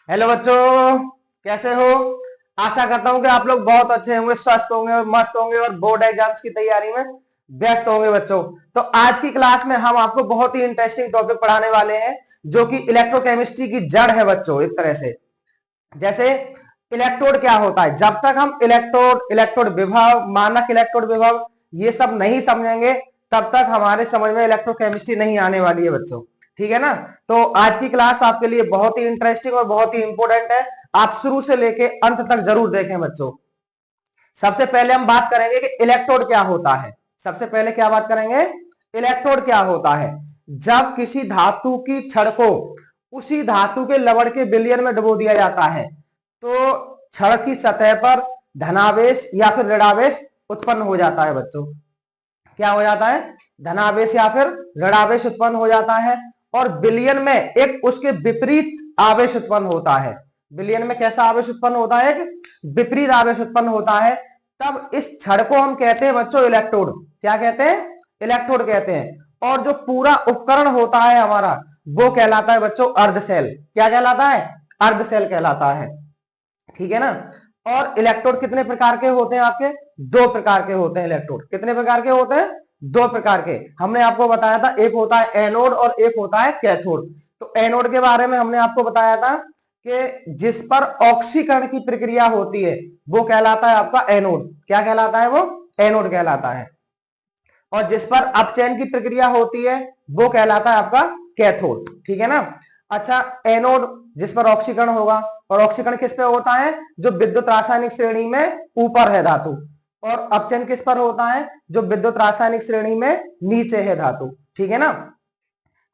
Hello बच्चों, कैसे हो। आशा करता हूं कि आप लोग बहुत अच्छे होंगे, स्वस्थ होंगे और मस्त होंगे और बोर्ड एग्जाम्स की तैयारी में व्यस्त होंगे बच्चों। तो आज की क्लास में हम आपको बहुत ही इंटरेस्टिंग टॉपिक पढ़ाने वाले हैं, जो कि इलेक्ट्रोकेमिस्ट्री की जड़ है बच्चों। एक तरह से जैसे इलेक्ट्रोड क्या होता है, जब तक हम इलेक्ट्रोड, इलेक्ट्रोड विभव, मानक इलेक्ट्रोड विभव ये सब नहीं समझेंगे तब तक हमारे समझ में इलेक्ट्रोकेमिस्ट्री नहीं आने वाली है बच्चों। ठीक है ना। तो आज की क्लास आपके लिए बहुत ही इंटरेस्टिंग और बहुत ही इंपॉर्टेंट है। आप शुरू से लेके अंत तक जरूर देखें बच्चों। सबसे पहले हम बात करेंगे कि इलेक्ट्रोड क्या होता है। सबसे पहले क्या बात करेंगे, इलेक्ट्रोड क्या होता है। जब किसी धातु की छड़ को उसी धातु के लवण के विलयन में डुबो दिया जाता है तो छड़ की सतह पर धनावेश या फिर ऋणावेश उत्पन्न हो जाता है बच्चों। क्या हो जाता है, धनावेश या फिर ऋणावेश उत्पन्न हो जाता है। और विलयन में एक उसके विपरीत आवेश उत्पन्न होता है। विलयन में कैसा आवेश उत्पन्न होता है, एक विपरीत आवेश उत्पन्न होता है। तब इस छड़ को हम कहते हैं बच्चों इलेक्ट्रोड। क्या कहते हैं, इलेक्ट्रोड कहते हैं। और जो पूरा उपकरण होता है हमारा, वो कहलाता है बच्चों अर्धसेल। क्या कहलाता है, अर्धसेल कहलाता है। ठीक है ना। और इलेक्ट्रोड कितने प्रकार के होते हैं आपके, दो प्रकार के होते हैं इलेक्ट्रोड। कितने प्रकार के होते हैं, दो प्रकार के। हमने आपको बताया था, एक होता है एनोड और एक होता है कैथोड। तो एनोड के बारे में हमने आपको बताया था कि जिस पर ऑक्सीकरण की प्रक्रिया होती है वो कहलाता है आपका एनोड। क्या कहलाता है, वो एनोड कहलाता है। और जिस पर अपचयन की प्रक्रिया होती है वो कहलाता है आपका कैथोड। ठीक है ना। अच्छा, एनोड जिस पर ऑक्सीकरण होगा, और ऑक्सीकरण किस पे होता है, जो विद्युत रासायनिक श्रेणी में ऊपर है धातु। और अपचयन किस पर होता है, जो विद्युत रासायनिक श्रेणी में नीचे है धातु। ठीक है ना।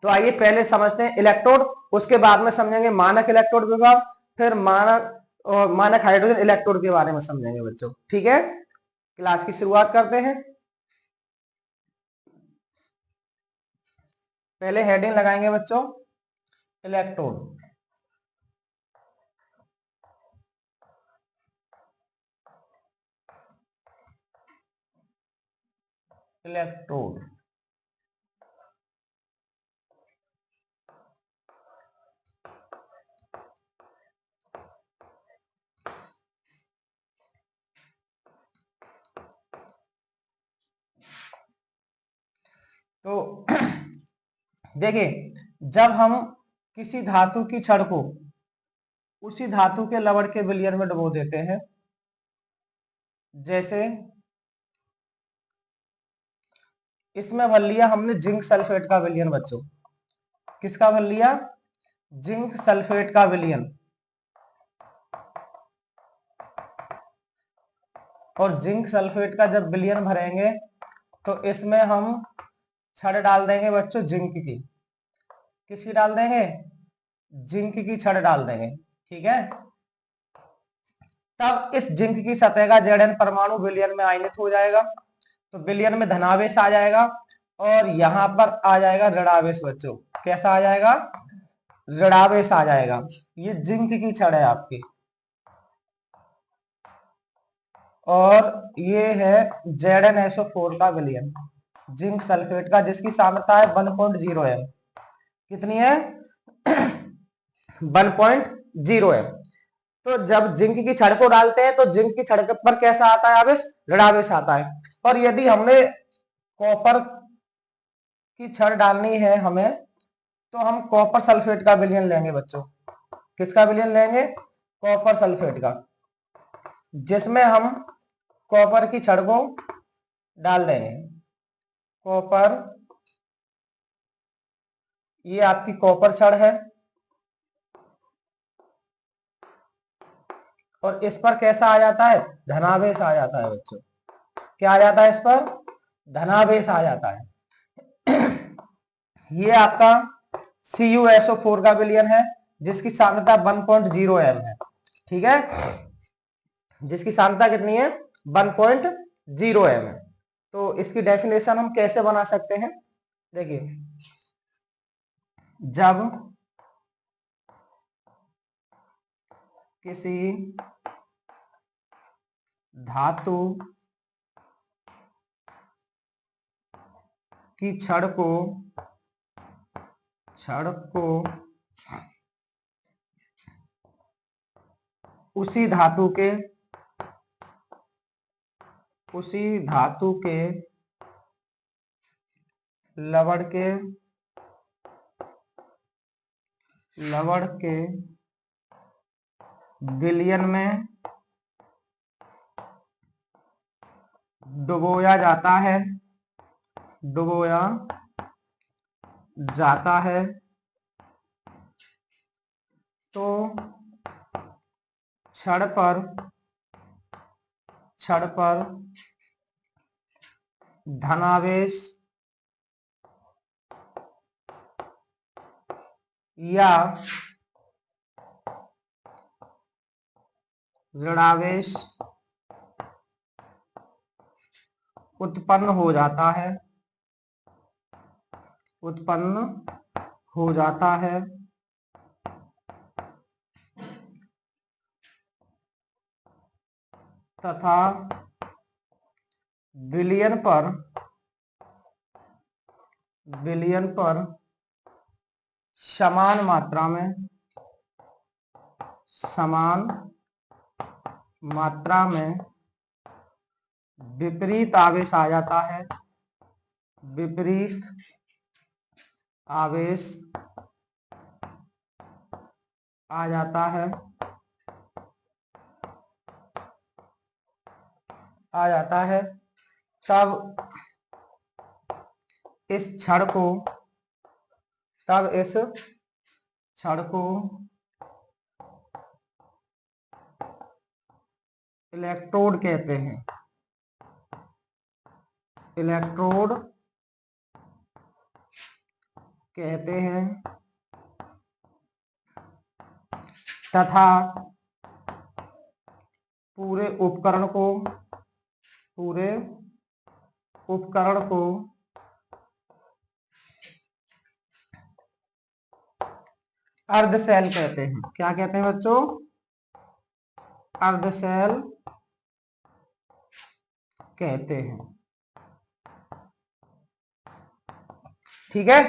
तो आइए पहले समझते हैं इलेक्ट्रोड, उसके बाद में समझेंगे मानक इलेक्ट्रोड विभव, फिर मानक हाइड्रोजन इलेक्ट्रोड के बारे में समझेंगे बच्चों। ठीक है, क्लास की शुरुआत करते हैं। पहले हेडिंग लगाएंगे बच्चों, इलेक्ट्रोड। इलेक्ट्रोड तो देखिए, जब हम किसी धातु की छड़ को उसी धातु के लवण के विलयन में डुबो देते हैं, जैसे इसमें भर लिया हमने जिंक सल्फेट का विलयन बच्चों। किसका भर लिया, जिंक सल्फेट का विलयन। और जिंक सल्फेट का जब विलयन भरेंगे तो इसमें हम छड़ डाल देंगे बच्चों जिंक की। किसकी डाल देंगे, जिंक की छड़ डाल देंगे। ठीक है। तब इस जिंक की सतह का Zn परमाणु विलयन में आयनित हो जाएगा, तो विलयन में धनावेश आ जाएगा और यहां पर आ जाएगा ऋणावेश बच्चों। कैसा आ जाएगा, ऋणावेश आ जाएगा। ये जिंक की छड़ है आपकी, और ये है ZnSO4 का विलयन, जिंक सल्फेट का, जिसकी सांद्रता है 1.0 एम। कितनी है, 1.0 एम। तो जब जिंक की छड़ को डालते हैं तो जिंक की छड़ पर कैसा आता है आवेश, ऋणावेश आता है। और यदि हमने कॉपर की छड़ डालनी है हमें, तो हम कॉपर सल्फेट का विलयन लेंगे बच्चों। किसका विलयन लेंगे, कॉपर सल्फेट का, जिसमें हम कॉपर की छड़ को डाल देंगे। कॉपर, ये आपकी कॉपर छड़ है, और इस पर कैसा आ जाता है, धनावेश आ जाता है बच्चों। क्या आ जाता है, इस पर धनावेश आ जाता है। ये आपका CuSO4 का विलयन है, जिसकी सांद्रता 1.0 एम है। ठीक है, जिसकी सांद्रता कितनी है, 1.0 एम है। तो इसकी डेफिनेशन हम कैसे बना सकते हैं, देखिए, जब किसी धातु की छड़ को उसी धातु के लवण के विलयन में डुबोया जाता है तो क्षण पर धनावेश या ऋणावेश उत्पन्न हो जाता है तथा विलयन पर समान मात्रा में विपरीत आवेश आ जाता है तब इस क्षण को इलेक्ट्रोड कहते हैं तथा पूरे उपकरण को अर्धशैल कहते हैं। क्या कहते हैं बच्चों? अर्धशैल कहते हैं। ठीक है,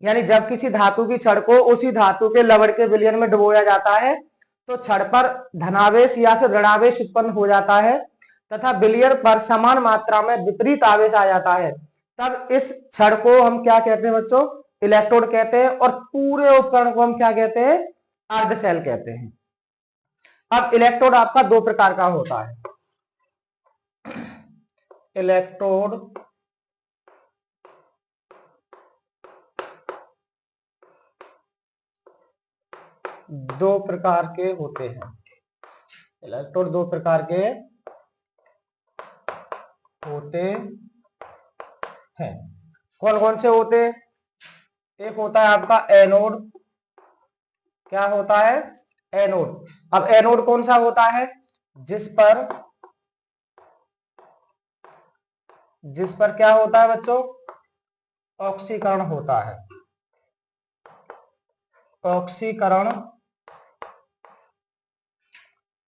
यानी जब किसी धातु की छड़ को उसी धातु के लवण के विलयन में डुबोया जाता है तो छड़ पर धनावेश या फिर ऋणावेश उत्पन्न हो जाता है तथा विलयन पर समान मात्रा में विपरीत आवेश आ जाता है। तब इस छड़ को हम क्या कहते हैं बच्चों? इलेक्ट्रोड कहते हैं। और पूरे उपकरण को हम क्या कहते हैं? अर्धशैल कहते हैं। अब इलेक्ट्रोड आपका दो प्रकार का होता है। इलेक्ट्रोड दो प्रकार के होते हैं। इलेक्ट्रोड दो प्रकार के होते हैं। कौन कौन से होते? एक होता है आपका एनोड। क्या होता है? एनोड। अब एनोड कौन सा होता है? जिस पर क्या होता है बच्चों? ऑक्सीकरण होता है। ऑक्सीकरण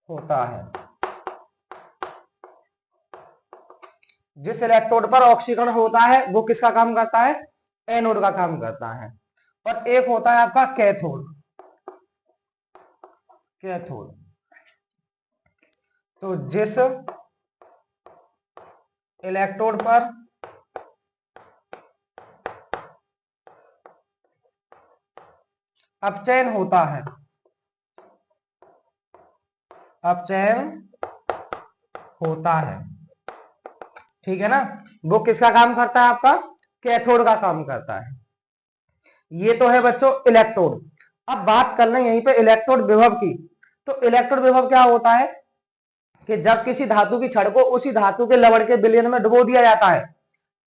होता है। जिस इलेक्ट्रोड पर ऑक्सीकरण होता है वो किसका काम करता है? एनोड का काम करता है। और एक होता है आपका कैथोड। तो जिस इलेक्ट्रोड पर अपचयन होता है, ठीक है ना, वो किसका काम करता है? आपका कैथोड का काम करता है। ये तो है बच्चों इलेक्ट्रोड। अब बात कर लें यहीं पे इलेक्ट्रोड विभव की। तो इलेक्ट्रोड विभव क्या होता है कि जब किसी धातु की छड़ को उसी धातु के लवण के विलयन में डुबो दिया जाता है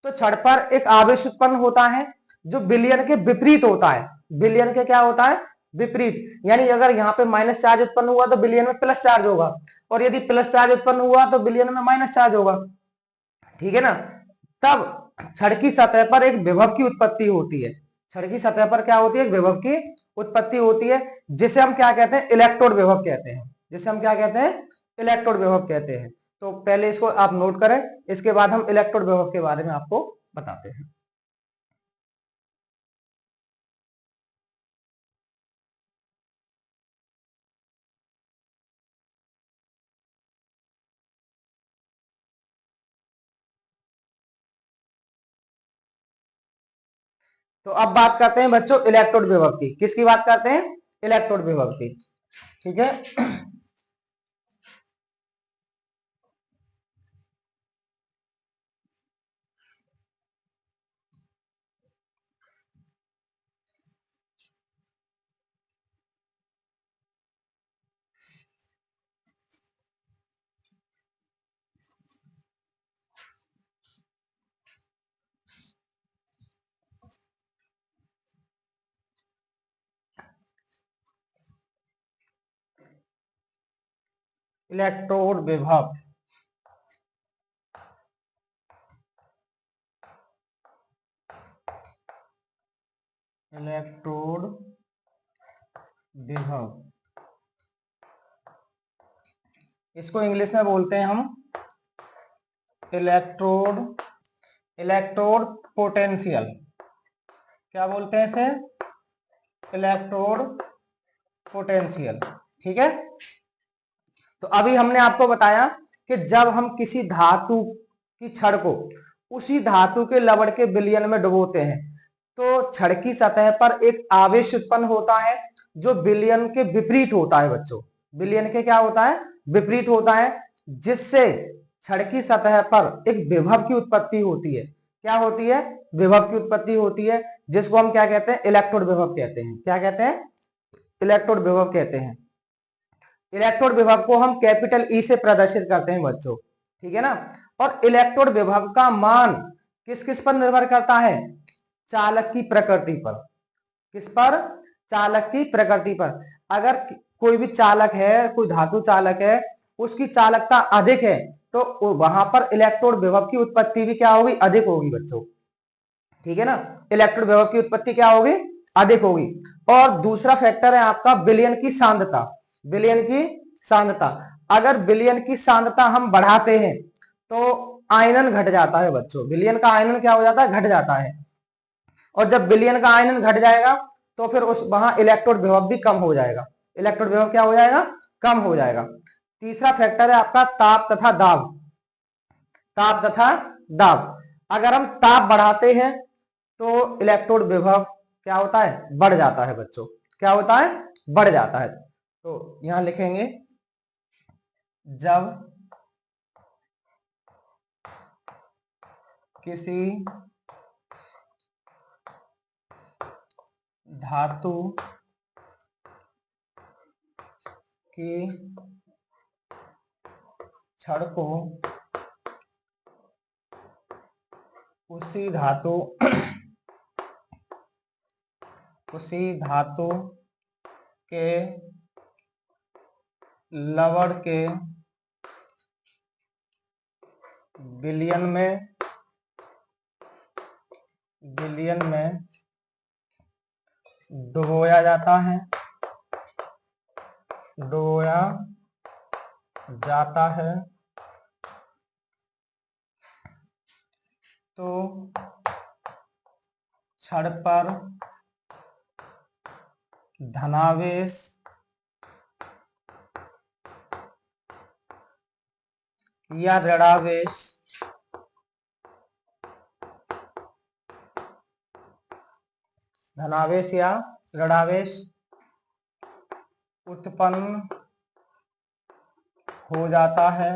तो छड़ पर एक आवेश उत्पन्न होता है जो विलयन के विपरीत होता है। विलयन के क्या होता है? विपरीत। यानी अगर यहाँ पे माइनस चार्ज उत्पन्न हुआ तो विलयन में प्लस चार्ज होगा, और यदि प्लस चार्ज उत्पन्न हुआ तो विलयन में माइनस चार्ज होगा। ठीक है ना। तब छड़ की सतह पर एक विभव की उत्पत्ति होती है। छड़ की सतह पर क्या होती है? एक विभव की उत्पत्ति होती है, जिसे हम क्या कहते हैं? इलेक्ट्रोड विभव कहते हैं। जिसे हम क्या कहते हैं? इलेक्ट्रोड विभव कहते हैं। तो पहले इसको आप नोट करें, इसके बाद हम इलेक्ट्रोड विभव के बारे में आपको बताते हैं। तो अब बात करते हैं बच्चों इलेक्ट्रोड विभव की। किसकी बात करते हैं? इलेक्ट्रोड विभव की। ठीक है, इलेक्ट्रोड विभव। इलेक्ट्रोड विभव, इसको इंग्लिश में बोलते हैं हम इलेक्ट्रोड इलेक्ट्रोड पोटेंशियल। क्या बोलते हैं इसे? Electrode potential. ठीक है, तो अभी हमने आपको बताया कि जब हम किसी धातु की छड़ को उसी धातु के लवण के विलयन में डुबोते हैं तो छड़ की सतह पर एक आवेश उत्पन्न होता है जो विलयन के विपरीत होता है बच्चों। विलयन के क्या होता है? विपरीत होता है, जिससे छड़ की सतह पर एक विभव की उत्पत्ति होती है। क्या होती है? विभव की उत्पत्ति होती है, जिसको हम क्या कहते हैं? इलेक्ट्रोड विभव कहते हैं। क्या कहते हैं? इलेक्ट्रोड विभव कहते हैं। इलेक्ट्रोड विभव को हम कैपिटल ई से प्रदर्शित करते हैं बच्चों। ठीक है ना, और इलेक्ट्रोड विभव का मान किस किस पर निर्भर करता है? चालक की प्रकृति पर। किस पर? चालक की प्रकृति पर। अगर कोई भी चालक है, कोई धातु चालक है, उसकी चालकता अधिक है तो वहां पर इलेक्ट्रोड विभव की उत्पत्ति भी क्या होगी? अधिक होगी बच्चों। ठीक है ना, इलेक्ट्रोड विभव की उत्पत्ति क्या होगी? अधिक होगी। और दूसरा फैक्टर है आपका विलयन की सांद्रता। विलयन की सांद्रता, अगर विलयन की सांद्रता हम बढ़ाते हैं तो आयनन घट जाता है बच्चों। विलयन का आयनन क्या हो जाता है? घट जाता है। और जब विलयन का आयनन घट जाएगा तो फिर उस वहां इलेक्ट्रोड विभव भी कम हो जाएगा। इलेक्ट्रोड विभव क्या हो जाएगा? कम हो जाएगा। तीसरा फैक्टर है आपका ताप तथा दाब। ताप तथा दाब, अगर हम ताप बढ़ाते हैं तो इलेक्ट्रोड विभव क्या होता है? बढ़ जाता है बच्चों। क्या होता है? बढ़ जाता है। तो यहां लिखेंगे जब किसी धातु की छड़ को उसी धातु के लवण के विलयन में डुबोया जाता है तो छड़ पर धनावेश या ऋणावेश उत्पन्न हो जाता है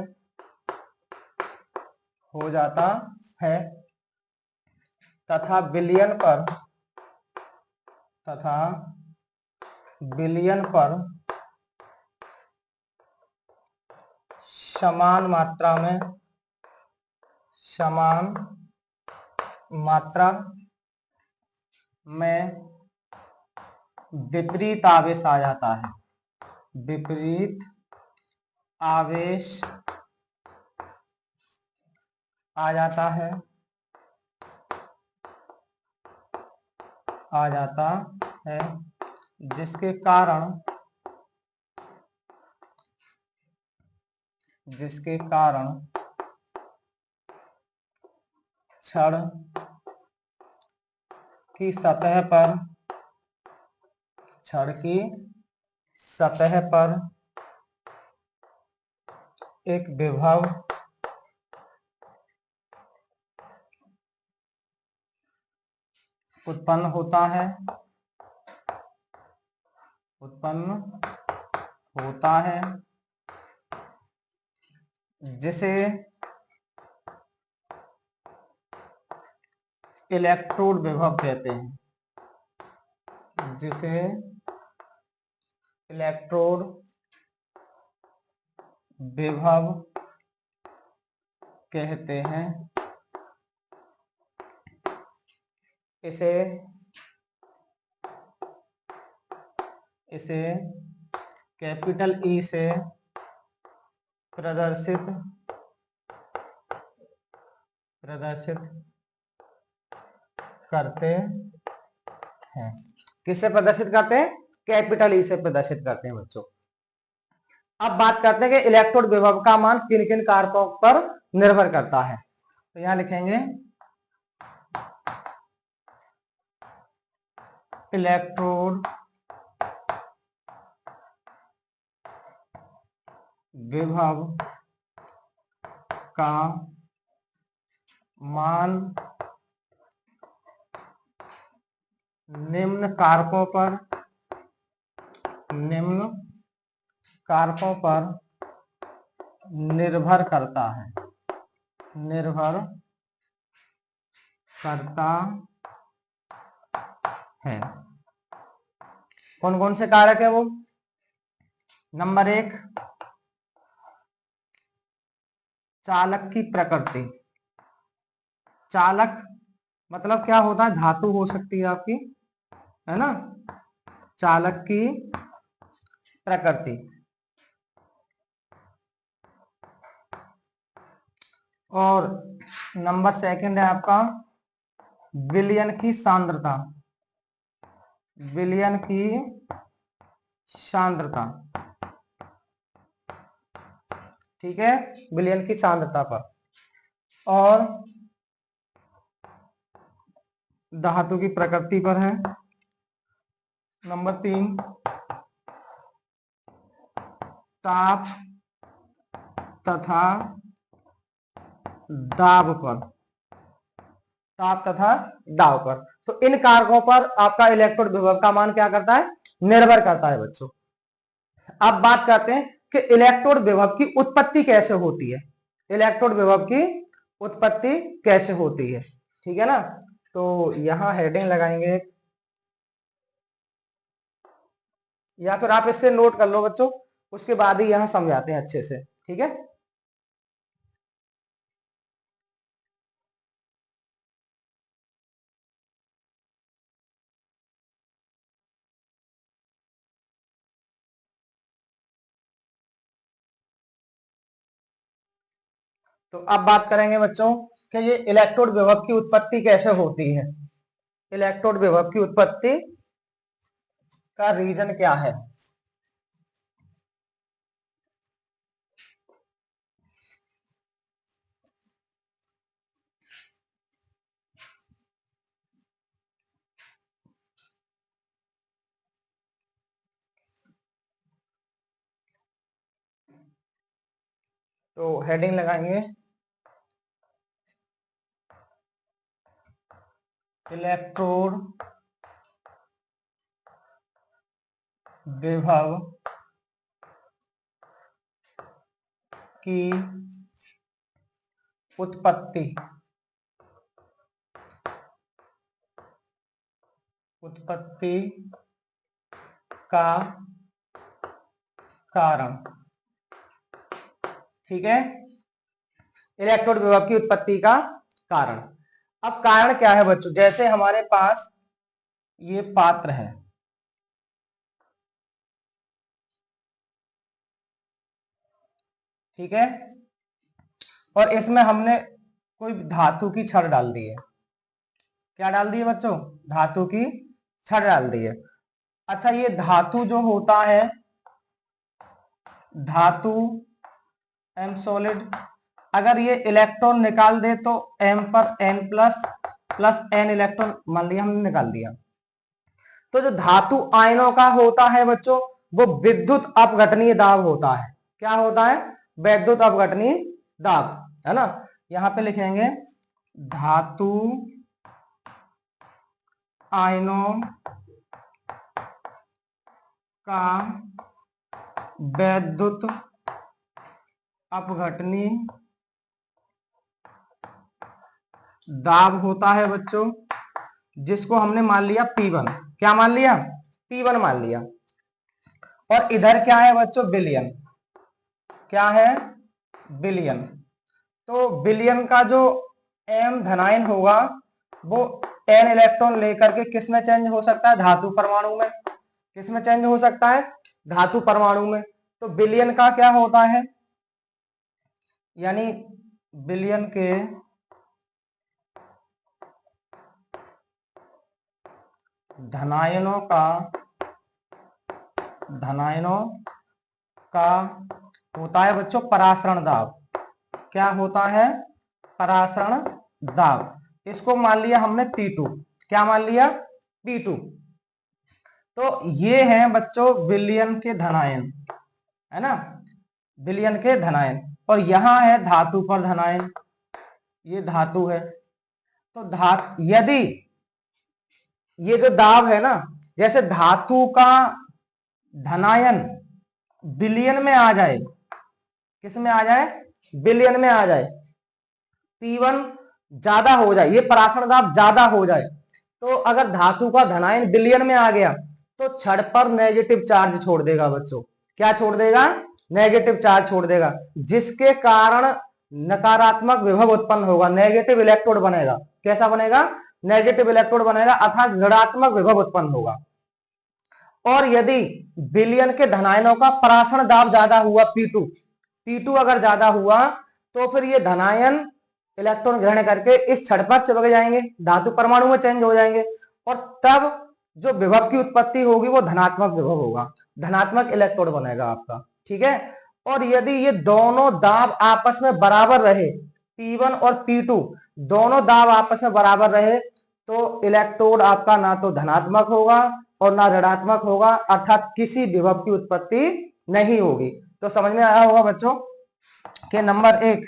तथा विलयन पर समान मात्रा में विपरीत आवेश आ जाता है। विपरीत आवेश आ जाता है जिसके कारण छड़ की सतह पर एक विभव उत्पन्न होता है, उत्पन्न होता है, जिसे इलेक्ट्रोड विभव कहते हैं, जिसे इलेक्ट्रोड विभव कहते हैं। इसे कैपिटल ई से प्रदर्शित करते हैं। किससे प्रदर्शित करते हैं? कैपिटल ई से प्रदर्शित करते हैं बच्चों। अब बात करते हैं कि इलेक्ट्रोड विभव का मान किन किन कारकों पर निर्भर करता है। तो यहां लिखेंगे इलेक्ट्रोड विभव का मान निम्न कारकों पर निर्भर करता है। कौन कौन से कारक है वो? नंबर 1, चालक की प्रकृति। चालक मतलब क्या होता है? धातु हो सकती है आपकी, है ना। चालक की प्रकृति। और नंबर 2 है आपका विलयन की सांद्रता। विलयन की सांद्रता, ठीक है, विलयन की सांद्रता पर। और धातु की प्रकृति पर है। नंबर 3, ताप तथा दाब पर। ताप तथा दाब पर। तो इन कारकों पर आपका इलेक्ट्रोड विभव का मान क्या करता है? निर्भर करता है बच्चों। अब बात करते हैं कि इलेक्ट्रोड विभव की उत्पत्ति कैसे होती है। इलेक्ट्रोड विभव की उत्पत्ति कैसे होती है, ठीक है ना। तो यहां हेडिंग लगाएंगे, या फिर आप इससे नोट कर लो बच्चों, उसके बाद ही यहां समझाते हैं अच्छे से, ठीक है। तो अब बात करेंगे बच्चों कि ये इलेक्ट्रोड विभव की उत्पत्ति कैसे होती है। इलेक्ट्रोड विभव की उत्पत्ति का रीजन क्या है? तो हेडिंग लगाएंगे इलेक्ट्रोड विभव की उत्पत्ति का कारण, ठीक है। इलेक्ट्रोड विभव की उत्पत्ति का कारण। अब कारण क्या है बच्चों? जैसे हमारे पास ये पात्र है, ठीक है, और इसमें हमने कोई धातु की छड़ डाल दी है। क्या डाल दी है बच्चों? धातु की छड़ डाल दी है। अच्छा, ये धातु जो होता है, धातु एम सॉलिड, अगर ये इलेक्ट्रॉन निकाल दे तो m पर n प्लस n इलेक्ट्रॉन मान लिया हमने निकाल दिया। तो जो धातु आयनों का होता है बच्चों, वो विद्युत अपघटनीय दाब होता है। क्या होता है? विद्युत अपघटनीय दाब, है ना। यहां पे लिखेंगे धातु आयनों का वैद्युत अपघटनी दाब होता है बच्चों, जिसको हमने मान लिया P1। क्या मान लिया? P1 मान लिया। और इधर क्या है बच्चों? बिलियन। क्या है? बिलियन। तो बिलियन का जो m धनायन होगा वो n इलेक्ट्रॉन लेकर के किस में चेंज हो सकता है? धातु परमाणु में। किस में चेंज हो सकता है? धातु परमाणु में। तो बिलियन का क्या होता है? यानी बिलियन के धनायनों का होता है बच्चों परासरण दाब। क्या होता है? परासरण दाब। इसको मान लिया हमने P2। क्या मान लिया? P2। तो ये है बच्चों विलयन के धनायन, है ना, विलयन के धनायन। और यहां है धातु पर धनायन, ये धातु है। तो यदि ये जो दाब है ना, जैसे धातु का धनायन बिलियन में आ जाए, किस में आ जाए? बिलियन में आ जाए, P1 ज्यादा हो जाए, ये परासरण दाब ज्यादा हो जाए, तो अगर धातु का धनायन बिलियन में आ गया तो छड़ पर नेगेटिव चार्ज छोड़ देगा बच्चों। क्या छोड़ देगा? नेगेटिव चार्ज छोड़ देगा, जिसके कारण नकारात्मक विभव उत्पन्न होगा, नेगेटिव इलेक्ट्रोड बनेगा। कैसा बनेगा? नेगेटिव इलेक्ट्रोड बनेगा, अर्थात ऋणात्मक विभव उत्पन्न होगा। और यदि बिलियन के धनायनों का परासरण दाब ज्यादा हुआ, P2 अगर ज्यादा हुआ, तो फिर ये धनायन इलेक्ट्रॉन ग्रहण करके इस छड़ पर चिपक जाएंगे, धातु परमाणु में चेंज हो जाएंगे, और तब जो विभव की उत्पत्ति होगी वो धनात्मक विभव होगा, धनात्मक इलेक्ट्रोड बनेगा आपका। ठीक है। और यदि ये दोनों दाब आपस में बराबर रहे, P1 और P2 दोनों दाब आपस में बराबर रहे, तो इलेक्ट्रोड आपका ना तो धनात्मक होगा और ना ऋणात्मक होगा, अर्थात किसी विभव की उत्पत्ति नहीं होगी। तो समझ में आया होगा बच्चों कि नंबर 1,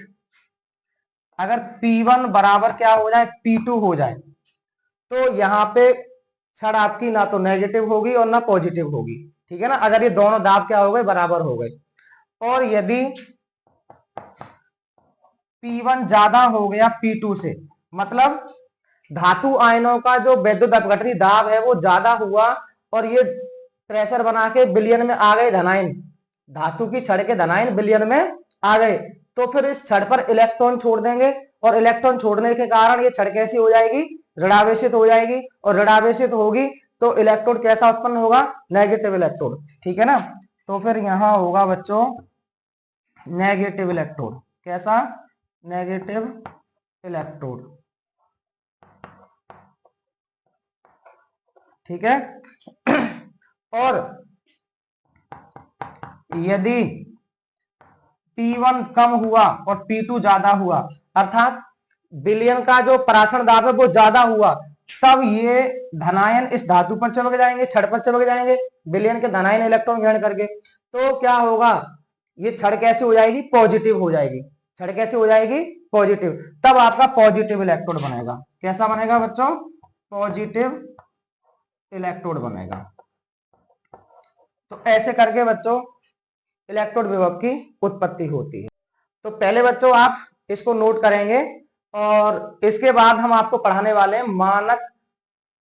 अगर P1 बराबर क्या हो जाए? P2 हो जाए, तो यहां पे छड़ आपकी ना तो नेगेटिव होगी और ना पॉजिटिव होगी। ठीक है ना, अगर ये दोनों दाब क्या हो गए? बराबर हो गए। और यदि P1 ज्यादा हो गया P2 से, मतलब धातु आयनों का जो वैद्युत अपघटनी दाब है वो ज्यादा हुआ, और ये प्रेशर बना के बिलियन में आ गए धनायन, धातु की छड़ के धनायन बिलियन में आ गए, तो फिर इस छड़ पर इलेक्ट्रॉन छोड़ देंगे, और इलेक्ट्रॉन छोड़ने के कारण ये छड़ कैसी हो जाएगी? ऋणावेशित हो जाएगी, और ऋणावेशित होगी तो इलेक्ट्रोड कैसा उत्पन्न होगा? Negative electrode. ठीक है ना। तो फिर यहां होगा बच्चों नेगेटिव इलेक्ट्रोड। कैसा? Negative electrode. ठीक है। और यदि P1 कम हुआ और P2 ज्यादा हुआ, अर्थात बिलियन का जो परासरण दाब है वो ज्यादा हुआ, तब ये धनायन इस धातु पर चिपक जाएंगे, छड़ पर चिपक जाएंगे, बिलियन के धनायन इलेक्ट्रॉन ग्रहण करके। तो क्या होगा? ये छड़ कैसे हो जाएगी? पॉजिटिव हो जाएगी। छड़ कैसे हो जाएगी? पॉजिटिव। तब आपका पॉजिटिव इलेक्ट्रोड बनेगा। कैसा बनेगा बच्चों? पॉजिटिव इलेक्ट्रोड बनेगा। तो ऐसे करके बच्चों इलेक्ट्रोड विभव की उत्पत्ति होती है। तो पहले बच्चों आप इसको नोट करेंगे, और इसके बाद हम आपको पढ़ाने वाले हैं मानक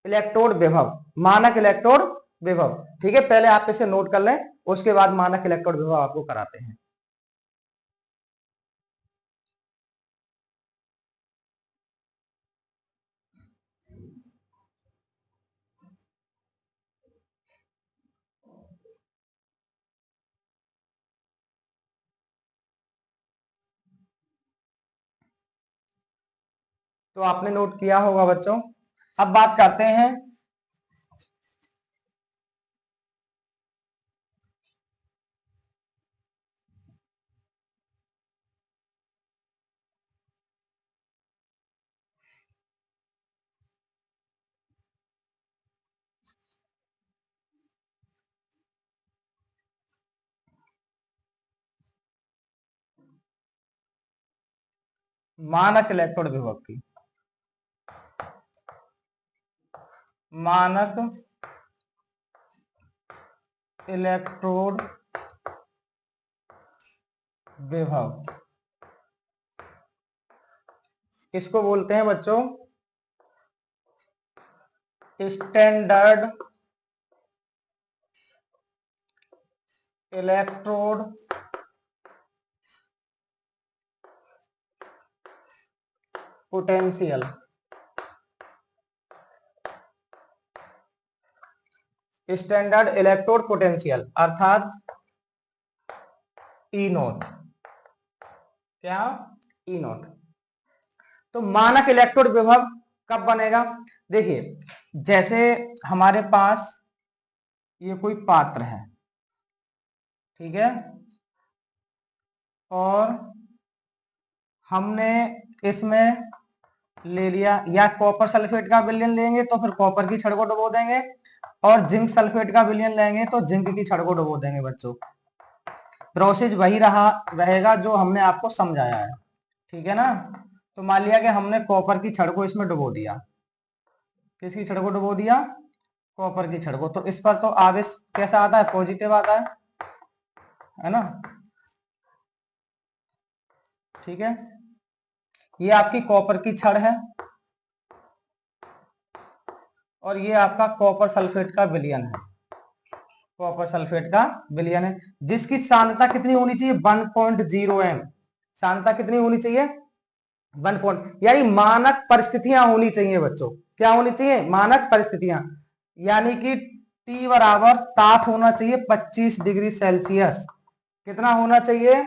इलेक्ट्रोड विभव। मानक इलेक्ट्रोड विभव। ठीक है, पहले आप इसे नोट कर लें, उसके बाद मानक इलेक्ट्रोड विभव आपको कराते हैं। तो आपने नोट किया होगा बच्चों। अब बात करते हैं मानक इलेक्ट्रोड विभव की। मानक इलेक्ट्रोड विभव, इसको बोलते हैं बच्चों standard electrode potential. Standard electrode potential अर्थात ई नोट। क्या? ई नोट। तो मानक इलेक्ट्रोड विभव कब बनेगा? देखिए, जैसे हमारे पास ये कोई पात्र है, ठीक है, और हमने इसमें ले लिया या कॉपर सल्फेट का विलयन लेंगे तो फिर कॉपर की छड़ को डुबो देंगे, और जिंक सल्फेट का विलयन लेंगे तो जिंक की छड़ को डुबो देंगे। बच्चों, प्रोसेस वही रहेगा जो हमने आपको समझाया है, ठीक है ना। तो मान लिया कि हमने कॉपर की छड़ को इसमें डुबो दिया। किसकी छड़ को डुबो दिया? कॉपर की छड़ को। तो इस पर तो आवेश कैसा आता है? पॉजिटिव आता है ना, ठीक है। ये आपकी कॉपर की छड़ है और ये आपका कॉपर सल्फेट का विलयन है। कॉपर सल्फेट का विलयन है जिसकी सांद्रता कितनी होनी चाहिए? 1.0 m। सांद्रता कितनी होनी चाहिए? 1 यानी मानक परिस्थितियां होनी चाहिए बच्चों। क्या होनी चाहिए? मानक परिस्थितियां। यानी कि T बराबर ताप होना चाहिए 25 डिग्री सेल्सियस। कितना होना चाहिए?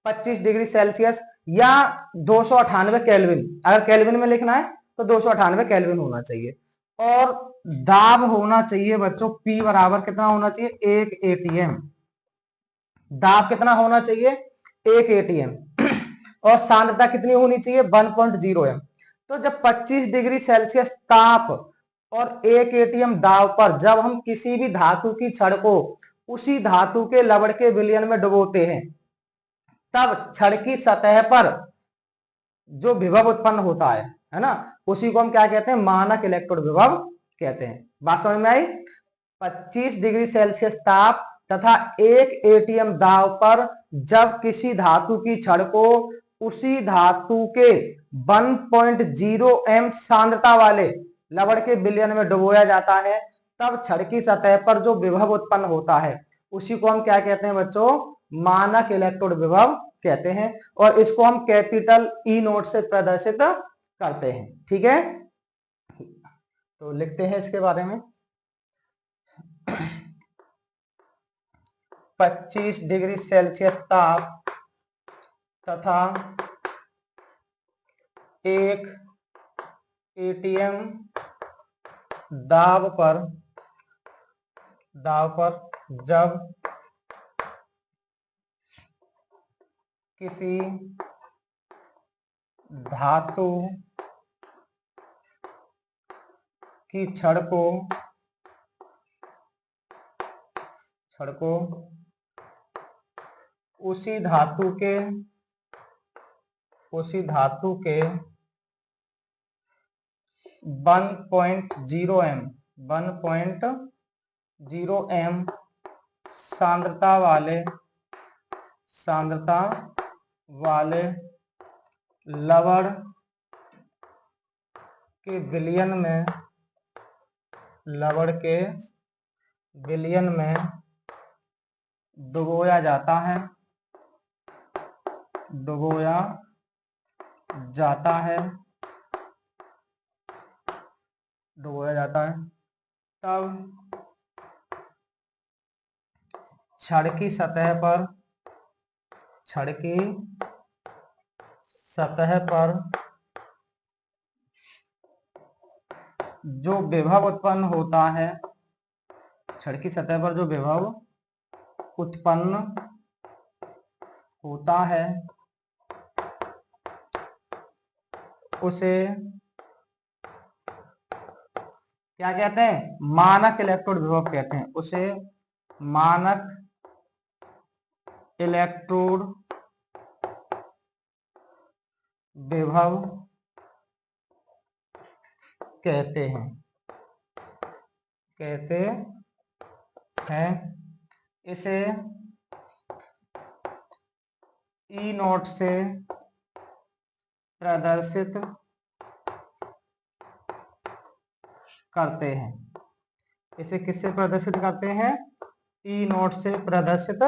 25 डिग्री सेल्सियस या 298 केल्विन। अगर केल्विन में लिखना है तो 298 केल्विन होना चाहिए। और दाब होना चाहिए बच्चों P बराबर कितना होना चाहिए? 1 atm। दाब कितना होना चाहिए? 1 atm। और सांद्रता कितनी होनी चाहिए? 1.0 m। तो जब 25 डिग्री सेल्सियस ताप और 1 atm दाब पर जब हम किसी भी धातु की छड़ को उसी धातु के लवण के विलयन में डुबोते हैं, तब छड़ की सतह पर जो विभव उत्पन्न होता है ना, उसी को हम क्या कहते हैं? मानक इलेक्ट्रोड विभव कहते हैं। बात समझ में आई? 25 डिग्री सेल्सियस ताप तथा 1 atm दाब पर जब किसी धातु की छड़ को उसी धातु के 1.0 m सांद्रता वाले लवण के विलयन में डुबोया जाता है, तब छड़ की सतह पर जो विभव उत्पन्न होता है उसी को हम क्या कहते हैं बच्चों? मानक इलेक्ट्रोड विभव कहते हैं। और इसको हम कैपिटल ई नोट से प्रदर्शित करते हैं, ठीक है। तो लिखते हैं इसके बारे में। 25 डिग्री सेल्सियस ताप तथा 1 atm दाब पर जब किसी धातु की छड़ को उसी धातु के 1.0 m सांद्रता वाले लवण के विलयन में डुबोया जाता है तब छड़ की सतह पर जो विभव उत्पन्न होता है, छड़ की सतह पर जो विभव उत्पन्न होता है उसे क्या कहते हैं? मानक इलेक्ट्रोड विभव कहते हैं। उसे मानक इलेक्ट्रोड विभव कहते हैं। कहते हैं। इसे ई नोट से प्रदर्शित करते हैं। इसे किससे प्रदर्शित करते हैं? ई नोट से प्रदर्शित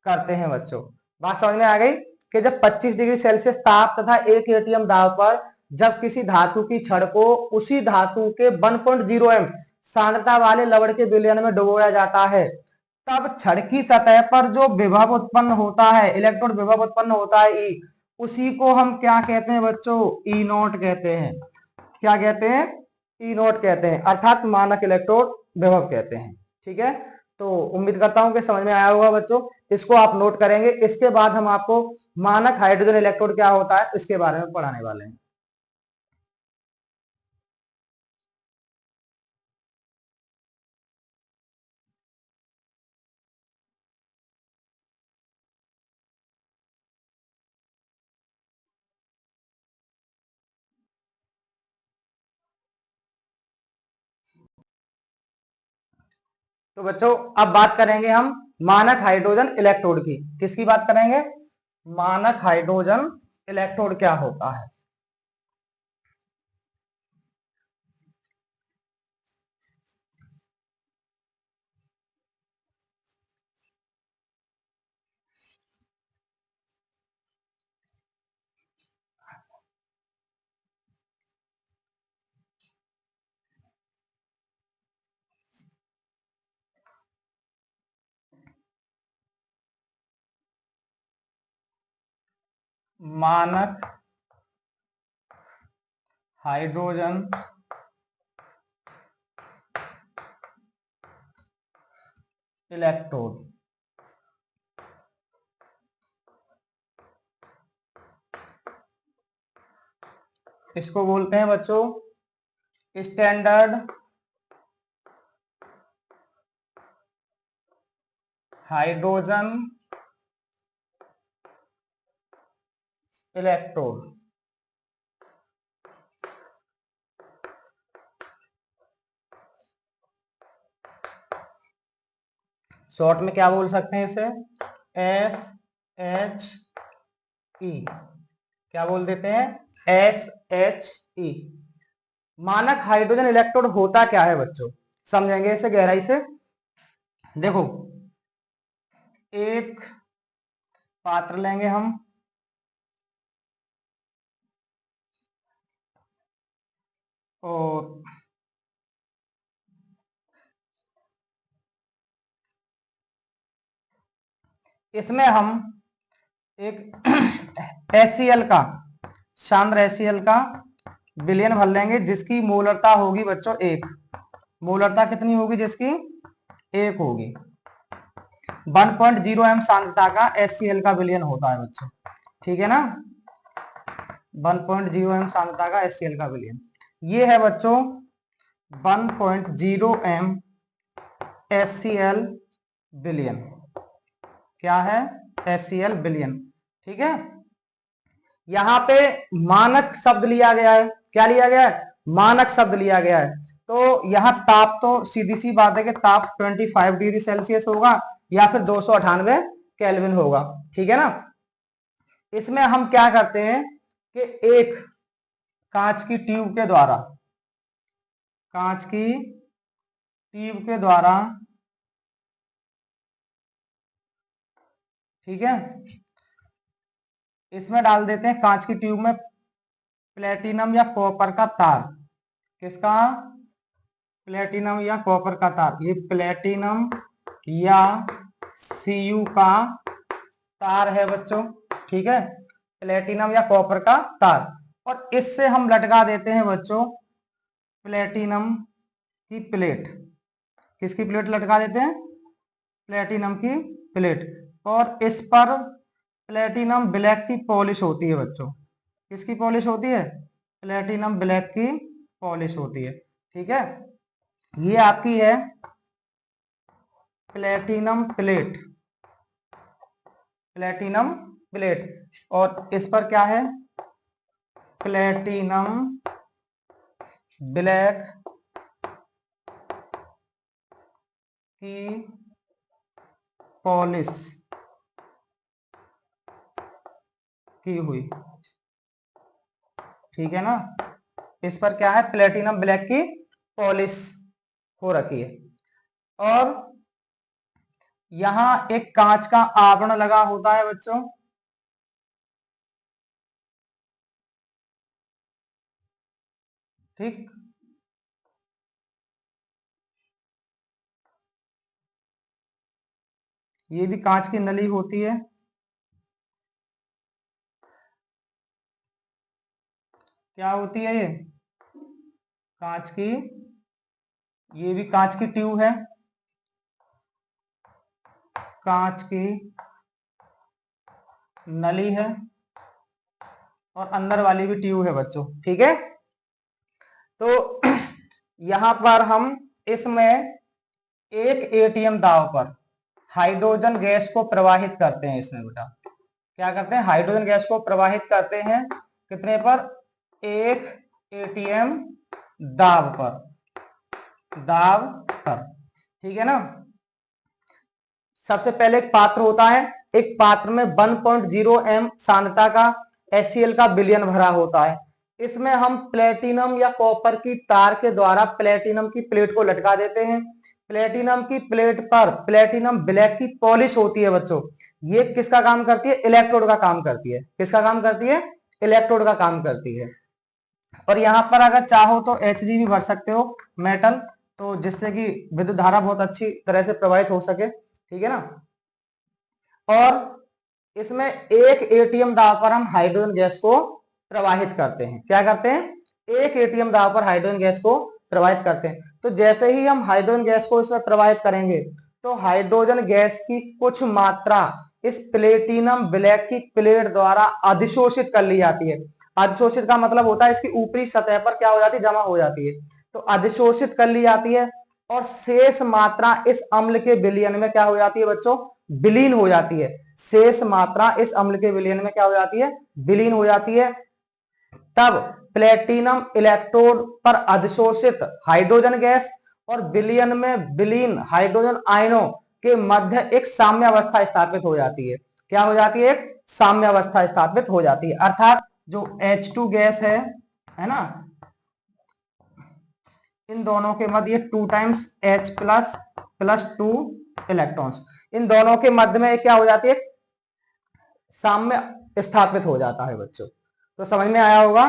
करते हैं बच्चों। बात समझ में आ गई कि जब 25 डिग्री सेल्सियस ताप तथा 1 एटीएम दाब पर जब किसी धातु की छड़ को उसी धातु के 1.0 एम सांद्रता वाले लवण के विलयन में डुबोया जाता है, तब छड़ की सतह पर जो विभव उत्पन्न होता है, इलेक्ट्रॉन विभव उत्पन्न होता है ई, उसी को हम क्या कहते हैं बच्चों? ई नोट कहते हैं। क्या कहते हैं? ई नोट कहते हैं, अर्थात मानक इलेक्ट्रोड विभव कहते हैं। ठीक है, तो उम्मीद करता हूं कि समझ में आया होगा बच्चों। इसको आप नोट करेंगे। इसके बाद हम आपको मानक हाइड्रोजन इलेक्ट्रोड क्या होता है इसके बारे में पढ़ाने वाले हैं। तो बच्चों अब बात करेंगे हम मानक हाइड्रोजन इलेक्ट्रोड की। किसकी बात करेंगे? मानक हाइड्रोजन इलेक्ट्रोड क्या होता है। मानक हाइड्रोजन इलेक्ट्रोड इसको बोलते हैं बच्चों स्टैंडर्ड हाइड्रोजन इलेक्ट्रोड। शॉर्ट में क्या बोल सकते हैं इसे? S H E. क्या बोल देते हैं? S H E. मानक हाइड्रोजन इलेक्ट्रोड होता क्या है बच्चों? समझेंगे इसे गहराई से। देखो, एक पात्र लेंगे हम, और इसमें हम एक HCl का, सांद्र HCl का विलयन भर लेंगे, जिसकी मोलरता होगी बच्चों 1। मोलरता कितनी होगी? जिसकी 1 होगी। 1.0 एम सांद्रता का HCl का विलयन होता है बच्चों। ठीक है ना? 1.0 एम सांद्रता का HCl का विलयन। ये है बच्चों 1.0 एम HCl विलयन। क्या है? HCl विलयन। ठीक है, यहां पे मानक शब्द लिया गया है। क्या लिया गया है? मानक शब्द लिया गया है। तो यहां ताप तो सीधी सी बात है कि ताप 25 डिग्री सेल्सियस होगा या फिर 298 केल्विन होगा। ठीक है ना? इसमें हम क्या करते हैं कि एक कांच की ट्यूब के द्वारा, कांच की ट्यूब के द्वारा, ठीक है, इसमें डाल देते हैं कांच की ट्यूब में प्लेटिनम या कॉपर का तार। किसका? प्लेटिनम या कॉपर का तार। ये प्लेटिनम या Cu का तार है बच्चों। ठीक है, प्लेटिनम या कॉपर का तार। और इससे हम लटका देते हैं बच्चों प्लेटिनम की प्लेट। किसकी प्लेट लटका देते हैं? प्लेटिनम की प्लेट। और इस पर प्लेटिनम ब्लैक की पॉलिश होती है बच्चों। किसकी पॉलिश होती है? प्लेटिनम ब्लैक की पॉलिश होती है। ठीक है, ये आपकी है प्लेटिनम प्लेट। प्लेटिनम प्लेट, और इस पर क्या है? प्लेटिनम ब्लैक की पॉलिश की हुई, ठीक है ना। इस पर क्या है, प्लेटिनम ब्लैक की पॉलिश हो रखी है। और यहां एक कांच का आवरण लगा होता है बच्चों, ठीक। ये भी कांच की नली होती है। क्या होती है ये, कांच की, ये भी कांच की ट्यूब है, कांच की नली है, और अंदर वाली भी ट्यूब है बच्चों, ठीक है। तो यहां पर हम इसमें एक एटीएम दाब पर हाइड्रोजन गैस को प्रवाहित करते हैं। इसमें बेटा क्या करते हैं, हाइड्रोजन गैस को प्रवाहित करते हैं, कितने पर, एक एटीएम दाब पर, ठीक है ना। सबसे पहले एक पात्र होता है, एक पात्र में 1.0 m सांद्रता का HCl का विलयन भरा होता है। इसमें हम प्लेटिनम या कॉपर की तार के द्वारा प्लेटिनम की प्लेट को लटका देते हैं। प्लेटिनम की प्लेट पर प्लेटिनम ब्लैक की पॉलिश होती है बच्चों। ये किसका काम करती है, इलेक्ट्रोड का काम करती है। किसका काम करती है, इलेक्ट्रोड का काम करती है। और यहाँ पर अगर चाहो तो Hg भी भर सकते हो मेटल, तो जिससे कि विद्युत धारा बहुत अच्छी तरह से प्रवाहित हो सके, ठीक है ना। और इसमें एक एटीएम दाब पर हम हाइड्रोजन गैस को प्रवाहित करते हैं। क्या करते हैं, एक एटीएम दाब पर हाइड्रोजन गैस को प्रवाहित करते हैं। तो जैसे ही हम हाइड्रोजन गैस को इसमें प्रवाहित करेंगे तो हाइड्रोजन गैस की कुछ मात्रा इस प्लेटिनम ब्लैक की प्लेट द्वारा अधिशोषित कर ली जाती है। अधिशोषित का मतलब होता है इसकी ऊपरी सतह पर क्या हो जाती है, जमा हो जाती है। तो अधिशोषित कर ली जाती है, और शेष मात्रा इस अम्ल के विलयन में क्या हो जाती है बच्चों, विलीन हो जाती है। शेष मात्रा इस अम्ल के विलयन में क्या हो जाती है, विलीन हो जाती है। तब प्लेटिनम इलेक्ट्रोड पर अधिशोषित हाइड्रोजन गैस और विलयन में विलीन हाइड्रोजन आयनों के मध्य एक साम्यावस्था स्थापित हो जाती है। क्या हो जाती है, एक साम्यावस्था स्थापित हो जाती है। अर्थात जो H2 गैस है ना, इन दोनों के मध्य 2 times H plus plus 2 electrons, इन दोनों के मध्य में क्या हो जाती है, साम्य स्थापित हो जाता है बच्चों। तो समझ में आया होगा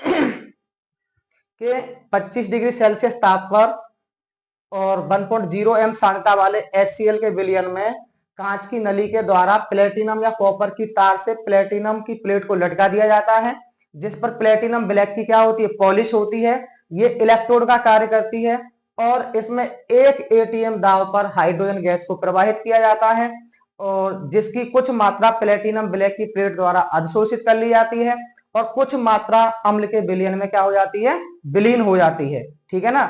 कि 25 डिग्री सेल्सियस ताप पर और 1.0 m सांद्रता वाले HCl के विलयन में कांच की नली के द्वारा प्लेटिनम या कॉपर की तार से प्लेटिनम की प्लेट को लटका दिया जाता है, जिस पर प्लेटिनम ब्लैक की क्या होती है, पॉलिश होती है। ये इलेक्ट्रोड का कार्य करती है, और इसमें एक एटीएम दाब पर हाइड्रोजन गैस को प्रवाहित किया जाता है, और जिसकी कुछ मात्रा प्लेटिनम ब्लैक की प्लेट द्वारा अधिशोषित कर ली जाती है, और कुछ मात्रा अम्ल के विलयन में क्या हो जाती है, विलीन हो जाती है, ठीक है ना।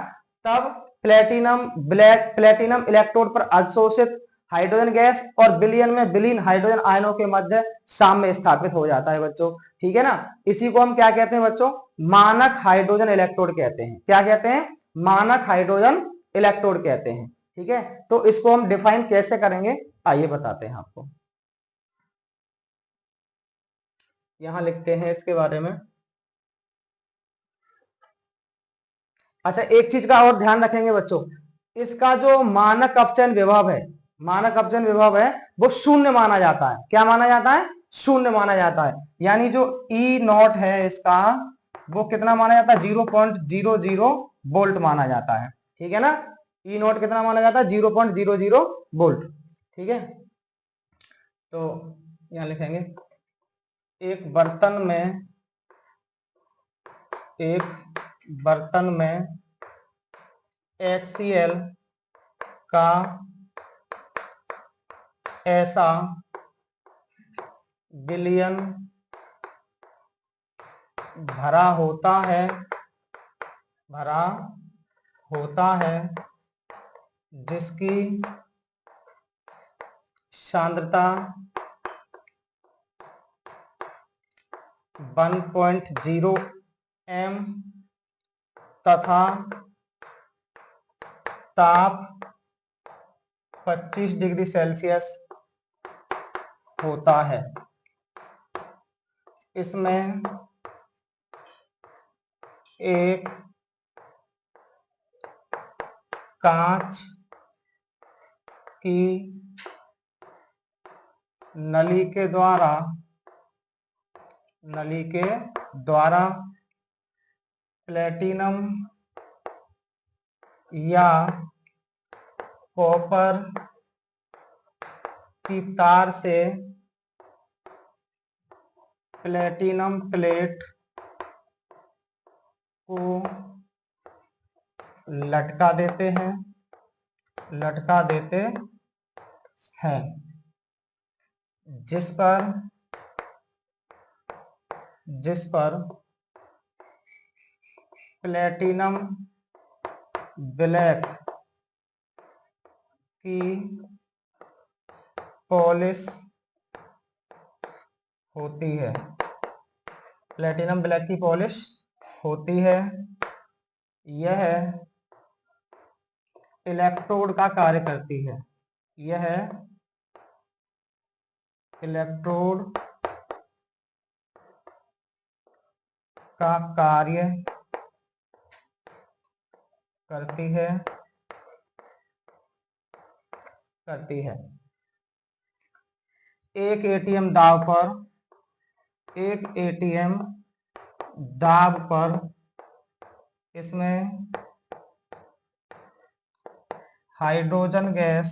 तब प्लेटिनम इलेक्ट्रोड पर अधिशोषित हाइड्रोजन गैस और विलयन में विलीन हाइड्रोजन आयनों के मध्य साम्य स्थापित हो जाता है बच्चों, ठीक है ना। इसी को हम क्या कहते हैं बच्चों, मानक हाइड्रोजन इलेक्ट्रोड कहते हैं। क्या कहते हैं, मानक हाइड्रोजन इलेक्ट्रोड कहते हैं, ठीक है। तो इसको हम डिफाइन कैसे करेंगे, आइए बताते हैं आपको। यहां लिखते हैं इसके बारे में। अच्छा, एक चीज का और ध्यान रखेंगे बच्चों, इसका जो मानक अपचयन विभव है, मानक अपचयन विभव है, वो शून्य माना जाता है। क्या माना जाता है, शून्य माना जाता है। यानी जो E0 है इसका, वो कितना माना जाता है, 0.00 वोल्ट माना जाता है, ठीक है ना। E0 कितना माना जाता है, 0.00 वोल्ट, ठीक है। तो यहां लिखेंगे, एक बर्तन में HCl का ऐसा विलयन भरा होता है जिसकी सांद्रता 1.0 m तथा ताप 25 डिग्री सेल्सियस होता है। इसमें एक कांच की नली के द्वारा प्लेटिनम या कॉपर की तार से प्लेटिनम प्लेट को लटका देते हैं, जिस पर प्लेटिनम ब्लैक की पॉलिश होती है। प्लेटिनम ब्लैक की पॉलिश होती है। यह इलेक्ट्रोड का कार्य करती है। यह इलेक्ट्रोड का कार्य करती है। एक एटीएम दाब पर इसमें हाइड्रोजन गैस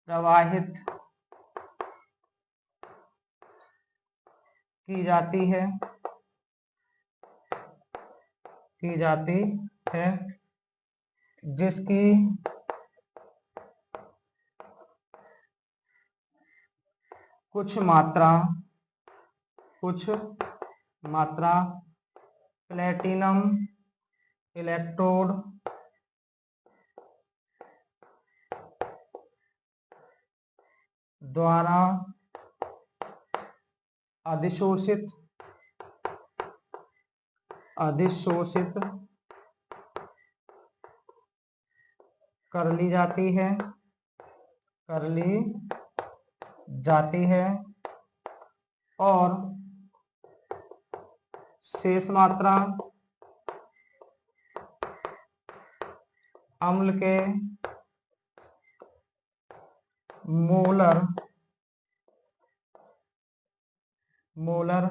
प्रवाहित की जाती है, जिसकी कुछ मात्रा प्लेटिनम इलेक्ट्रोड द्वारा अधिशोषित कर ली जाती है और शेष मात्रा अम्ल के मोलर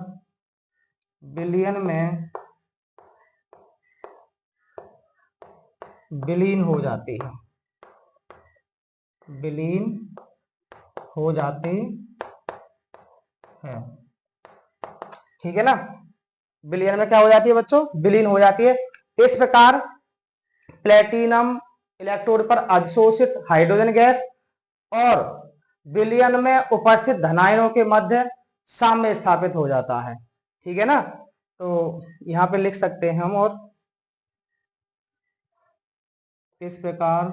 विलयन में विलीन हो जाती है। ठीक है ना। विलयन में क्या हो जाती है बच्चों? विलीन हो जाती है। इस प्रकार प्लेटिनम इलेक्ट्रोड पर अधिशोषित हाइड्रोजन गैस और विलयन में उपस्थित धनायनों के मध्य साम्य स्थापित हो जाता है। ठीक है ना। तो यहां पे लिख सकते हैं हम, और इस प्रकार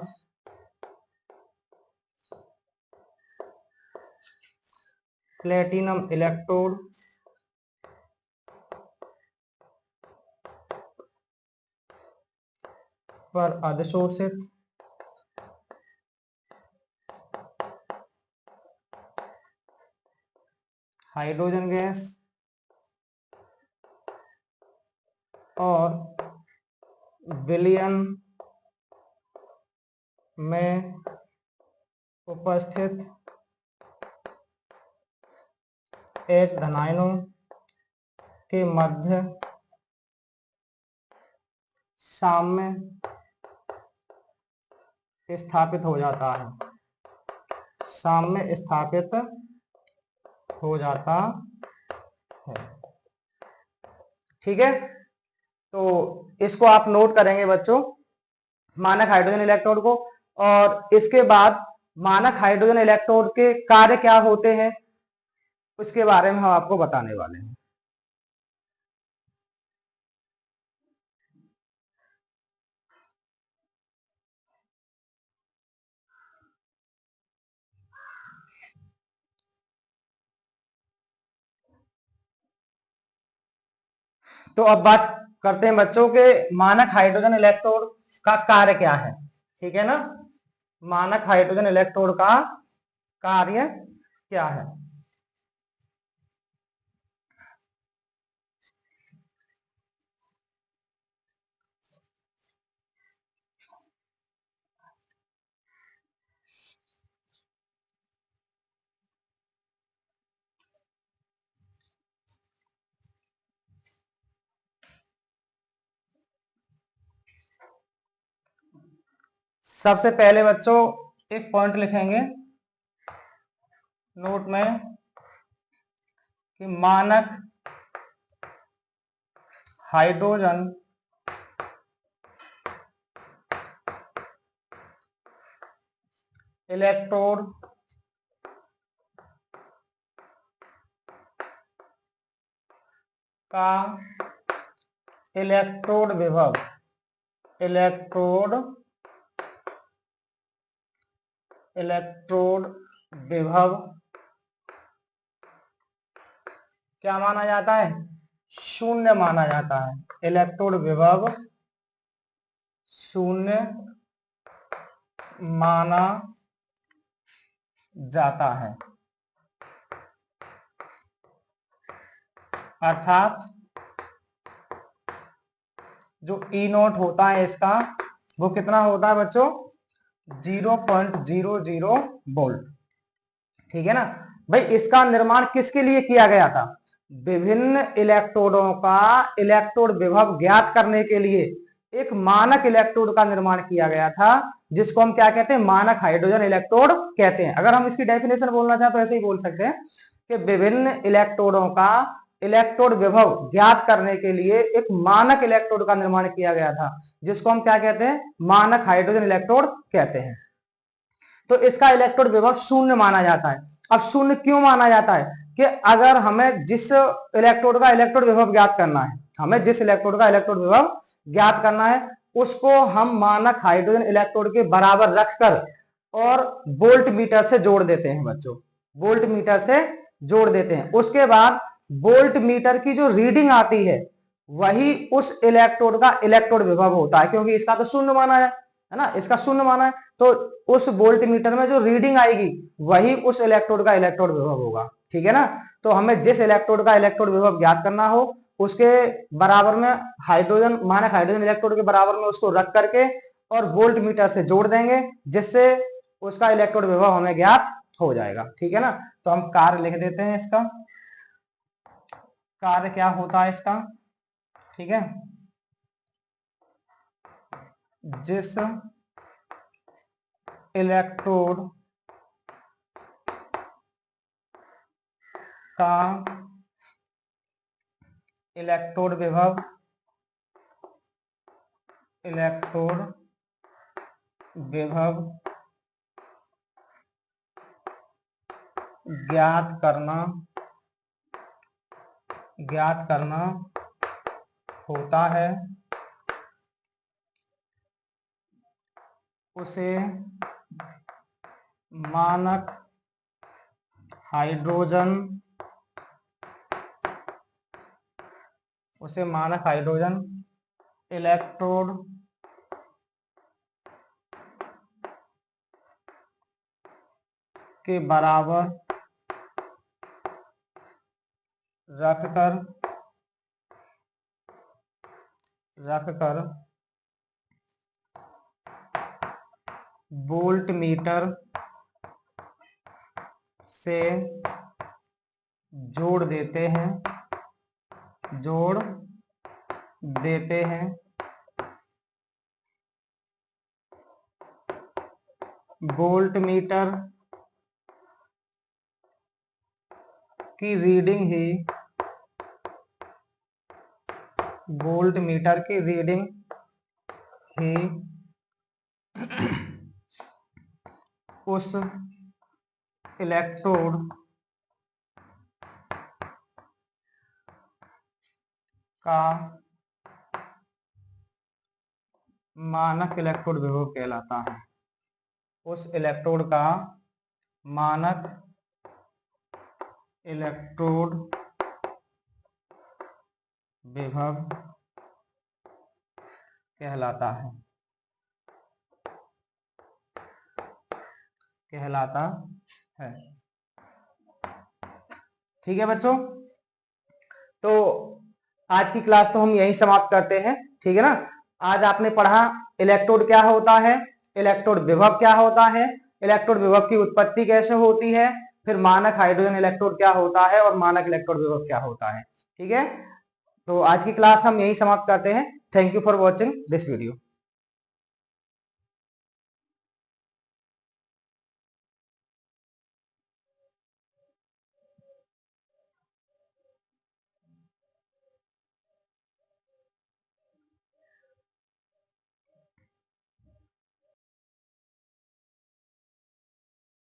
प्लेटिनम इलेक्ट्रोड पर अधिशोषित हाइड्रोजन गैस और विलयन में उपस्थित H धनायनों के मध्य साम्य स्थापित हो जाता है। ठीक है। तो इसको आप नोट करेंगे बच्चों, मानक हाइड्रोजन इलेक्ट्रोड को, और इसके बाद मानक हाइड्रोजन इलेक्ट्रोड के कार्य क्या होते हैं उसके बारे में हम आपको बताने वाले हैं। तो अब बात करते हैं बच्चों के मानक हाइड्रोजन इलेक्ट्रोड का कार्य क्या है। ठीक है ना। मानक हाइड्रोजन इलेक्ट्रोड का कार्य क्या है? सबसे पहले बच्चों एक पॉइंट लिखेंगे नोट में कि मानक हाइड्रोजन इलेक्ट्रोड का इलेक्ट्रोड विभव क्या माना जाता है? शून्य माना जाता है। इलेक्ट्रोड विभव शून्य माना जाता है, अर्थात जो ई नॉट होता है इसका वो कितना होता है बच्चों? 0.00 वोल्ट। ठीक है ना भाई। इसका निर्माण किसके लिए किया गया था? विभिन्न इलेक्ट्रोडों का इलेक्ट्रोड विभव ज्ञात करने के लिए एक मानक इलेक्ट्रोड का निर्माण किया गया था, जिसको हम क्या कहते हैं? मानक हाइड्रोजन इलेक्ट्रोड कहते हैं। अगर हम इसकी डेफिनेशन बोलना चाहें तो ऐसे ही बोल सकते हैं कि विभिन्न इलेक्ट्रोडों का इलेक्ट्रोड विभव ज्ञात करने के लिए एक मानक इलेक्ट्रोड का निर्माण किया गया था, जिसको हम क्या कहते हैं? मानक हाइड्रोजन इलेक्ट्रोड कहते हैं। तो इसका इलेक्ट्रोड विभव शून्य माना जाता है। अब शून्य क्यों माना जाता है? कि अगर हमें जिस इलेक्ट्रोड का इलेक्ट्रोड विभव ज्ञात करना है, हमें जिस इलेक्ट्रोड का इलेक्ट्रोड विभव ज्ञात करना है, उसको हम मानक हाइड्रोजन इलेक्ट्रोड के बराबर रखकर और वोल्ट मीटर से जोड़ देते हैं बच्चों। वोल्ट मीटर से जोड़ देते हैं। उसके बाद वोल्ट मीटर की जो रीडिंग आती है वही उस इलेक्ट्रोड का इलेक्ट्रोड विभव होता है, क्योंकि इसका तो शून्य माना है ना, इसका शून्य माना है। तो उस वोल्ट मीटर में जो रीडिंग आएगी वही उस इलेक्ट्रोड का इलेक्ट्रोड विभव होगा। ठीक है ना। तो हमें जिस इलेक्ट्रोड का इलेक्ट्रोड विभव ज्ञात करना हो उसके बराबर में हाइड्रोजन मानक हाइड्रोजन इलेक्ट्रोड के बराबर में उसको रख करके और वोल्ट मीटर से जोड़ देंगे, जिससे उसका इलेक्ट्रोड विभव हमें ज्ञात हो जाएगा। ठीक है ना। तो हम कार्य लिख देते हैं इसका। कार्य क्या होता है इसका? ठीक है। जिस इलेक्ट्रोड का इलेक्ट्रोड विभव ज्ञात करना होता है, उसे मानक हाइड्रोजन इलेक्ट्रोड के बराबर रखकर वोल्ट मीटर से जोड़ देते हैं। वोल्ट मीटर की रीडिंग ही उस इलेक्ट्रोड का मानक इलेक्ट्रोड विभव कहलाता है। उस इलेक्ट्रोड का मानक इलेक्ट्रोड विभव कहलाता है। कहलाता है। ठीक है बच्चों, तो आज की क्लास तो हम यहीं समाप्त करते हैं। ठीक है ना। आज आपने पढ़ा इलेक्ट्रोड क्या होता है, इलेक्ट्रोड विभव क्या होता है, इलेक्ट्रोड विभव की उत्पत्ति कैसे होती है, फिर मानक हाइड्रोजन इलेक्ट्रोड क्या होता है और मानक इलेक्ट्रोड विभव क्या होता है। ठीक है, तो आज की क्लास हम यहीं समाप्त करते हैं। Thank you for watching this video.